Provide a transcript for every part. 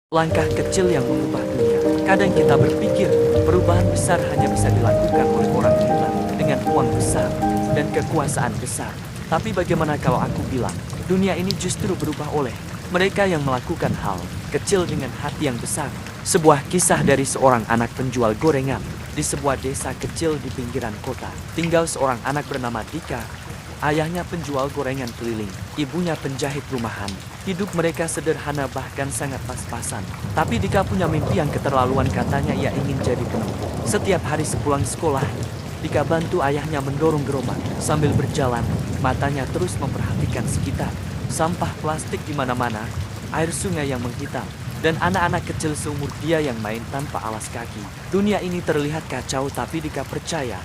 Langkah kecil yang mengubah dunia. Kadang kita berpikir, perubahan besar hanya bisa dilakukan oleh orang hebat, dengan uang besar, dan kekuasaan besar. Tapi bagaimana kalau aku bilang, dunia ini justru berubah oleh mereka yang melakukan hal kecil dengan hati yang besar. Sebuah kisah dari seorang anak penjual gorengan. Di sebuah desa kecil di pinggiran kota, tinggal seorang anak bernama Dika. Ayahnya penjual gorengan keliling, ibunya penjahit rumahan. Hidup mereka sederhana bahkan sangat pas-pasan. Tapi Dika punya mimpi yang keterlaluan, katanya ia ingin jadi penumpuk. Setiap hari sepulang sekolah, Dika bantu ayahnya mendorong gerobak. Sambil berjalan, matanya terus memperhatikan sekitar. Sampah plastik di mana-mana, air sungai yang menghitam, dan anak-anak kecil seumur dia yang main tanpa alas kaki. Dunia ini terlihat kacau, tapi Dika percaya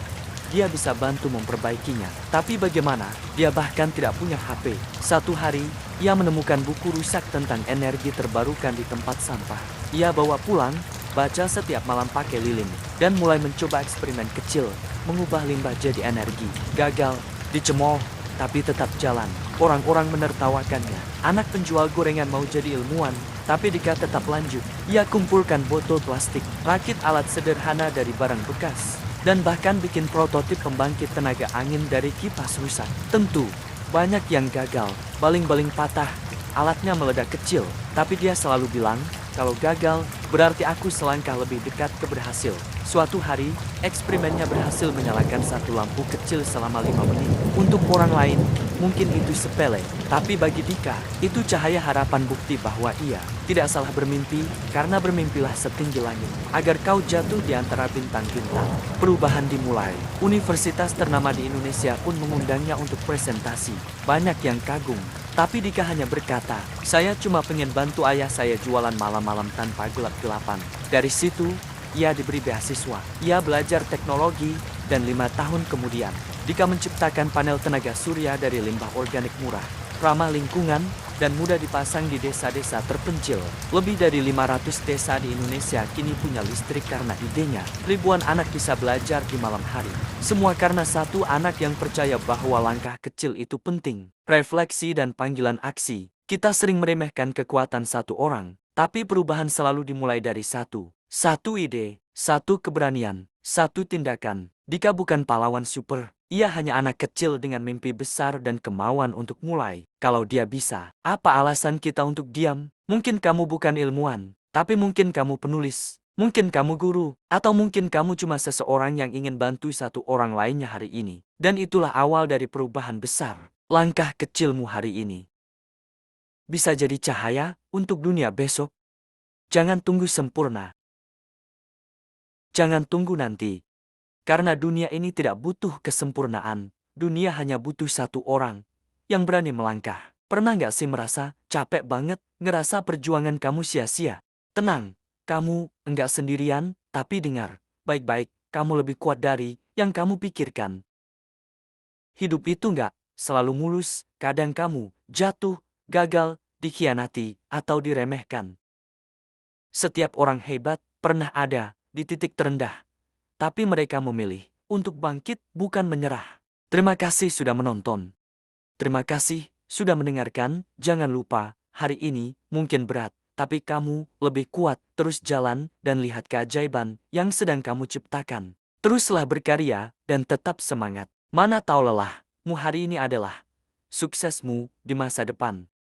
dia bisa bantu memperbaikinya. Tapi bagaimana? Dia bahkan tidak punya HP. Satu hari, ia menemukan buku rusak tentang energi terbarukan di tempat sampah. Ia bawa pulang, baca setiap malam pakai lilin, dan mulai mencoba eksperimen kecil, mengubah limbah jadi energi. Gagal, dicemooh, tapi tetap jalan. Orang-orang menertawakannya. Anak penjual gorengan mau jadi ilmuwan, tapi Dika tetap lanjut. Ia kumpulkan botol plastik, rakit alat sederhana dari barang bekas, dan bahkan bikin prototip pembangkit tenaga angin dari kipas rusak. Tentu, banyak yang gagal, baling-baling patah, alatnya meledak kecil. Tapi dia selalu bilang, kalau gagal, berarti aku selangkah lebih dekat ke berhasil. Suatu hari, eksperimennya berhasil menyalakan satu lampu kecil selama 5 menit. Untuk orang lain, mungkin itu sepele. Tapi bagi Dika, itu cahaya harapan, bukti bahwa ia tidak salah bermimpi, karena bermimpilah setinggi langit, agar kau jatuh di antara bintang-bintang. Perubahan dimulai. Universitas ternama di Indonesia pun mengundangnya untuk presentasi. Banyak yang kagum. Tapi Dika hanya berkata, saya cuma pengen bantu ayah saya jualan malam-malam tanpa gelap-gelapan. Dari situ, ia diberi beasiswa. Ia belajar teknologi, dan 5 tahun kemudian, Dika menciptakan panel tenaga surya dari limbah organik murah, ramah lingkungan, dan mudah dipasang di desa-desa terpencil. Lebih dari 500 desa di Indonesia kini punya listrik karena idenya. Ribuan anak bisa belajar di malam hari. Semua karena satu anak yang percaya bahwa langkah kecil itu penting. Refleksi dan panggilan aksi. Kita sering meremehkan kekuatan satu orang, tapi perubahan selalu dimulai dari satu ide, satu keberanian, satu tindakan. Dika bukan pahlawan super. Ia hanya anak kecil dengan mimpi besar dan kemauan untuk mulai. Kalau dia bisa, apa alasan kita untuk diam? Mungkin kamu bukan ilmuwan, tapi mungkin kamu penulis. Mungkin kamu guru, atau mungkin kamu cuma seseorang yang ingin bantu satu orang lainnya hari ini. Dan itulah awal dari perubahan besar. Langkah kecilmu hari ini bisa jadi cahaya untuk dunia besok. Jangan tunggu sempurna. Jangan tunggu nanti. Karena dunia ini tidak butuh kesempurnaan. Dunia hanya butuh satu orang yang berani melangkah. Pernah nggak sih merasa capek banget, ngerasa perjuangan kamu sia-sia? Tenang, kamu enggak sendirian, tapi dengar baik-baik, kamu lebih kuat dari yang kamu pikirkan. Hidup itu nggak selalu mulus, kadang kamu jatuh, gagal, dikhianati, atau diremehkan. Setiap orang hebat pernah ada di titik terendah. Tapi mereka memilih untuk bangkit, bukan menyerah. Terima kasih sudah menonton. Terima kasih sudah mendengarkan. Jangan lupa, hari ini mungkin berat, tapi kamu lebih kuat. Terus jalan dan lihat keajaiban yang sedang kamu ciptakan. Teruslah berkarya dan tetap semangat. Mana tahu lelahmu hari ini adalah suksesmu di masa depan.